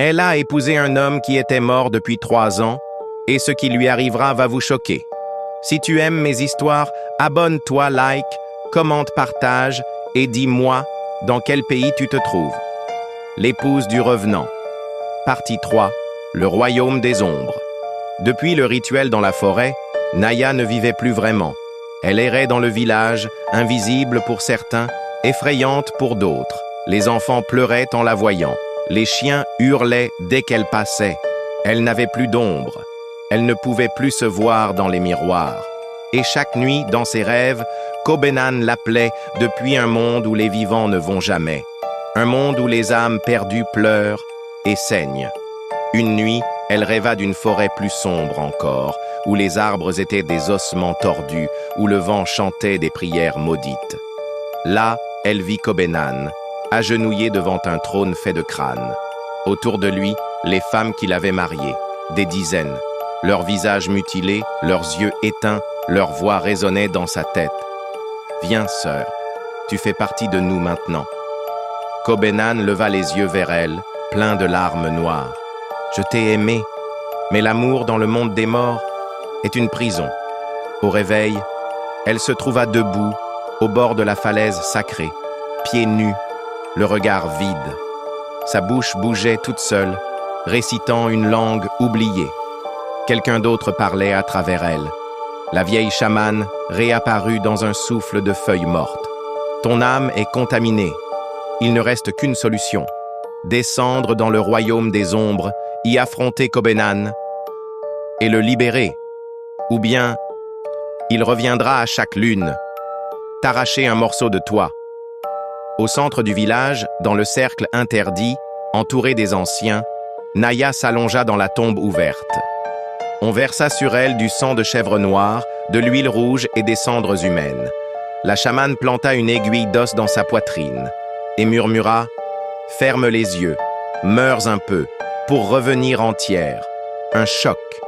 Elle a épousé un homme qui était mort depuis 3 ans, et ce qui lui arrivera va vous choquer. Si tu aimes mes histoires, abonne-toi, like, commente, partage, et dis-moi dans quel pays tu te trouves. L'épouse du revenant. Partie 3. Le royaume des ombres. Depuis le rituel dans la forêt, Naya ne vivait plus vraiment. Elle errait dans le village, invisible pour certains, effrayante pour d'autres. Les enfants pleuraient en la voyant. Les chiens hurlaient dès qu'elle passait. Elle n'avait plus d'ombre. Elle ne pouvait plus se voir dans les miroirs. Et chaque nuit, dans ses rêves, Cobennan l'appelait depuis un monde où les vivants ne vont jamais. Un monde où les âmes perdues pleurent et saignent. Une nuit, elle rêva d'une forêt plus sombre encore, où les arbres étaient des ossements tordus, où le vent chantait des prières maudites. Là, elle vit Cobennan, agenouillé devant un trône fait de crânes. Autour de lui, les femmes qu'il avait mariées, des dizaines. Leurs visages mutilés, leurs yeux éteints, leur voix résonnait dans sa tête. « Viens, sœur, tu fais partie de nous maintenant. » Cobennan leva les yeux vers elle, plein de larmes noires. « Je t'ai aimé, mais l'amour dans le monde des morts est une prison. » Au réveil, elle se trouva debout, au bord de la falaise sacrée, pieds nus, le regard vide. Sa bouche bougeait toute seule, récitant une langue oubliée. Quelqu'un d'autre parlait à travers elle. La vieille chamane réapparut dans un souffle de feuilles mortes. « Ton âme est contaminée. Il ne reste qu'une solution. Descendre dans le royaume des ombres, y affronter Cobennan et le libérer. Ou bien, il reviendra à chaque lune, t'arracher un morceau de toi. » Au centre du village, dans le cercle interdit, entouré des anciens, Naya s'allongea dans la tombe ouverte. On versa sur elle du sang de chèvre noire, de l'huile rouge et des cendres humaines. La chamane planta une aiguille d'os dans sa poitrine et murmura « Ferme les yeux, meurs un peu, pour revenir entière. » Un choc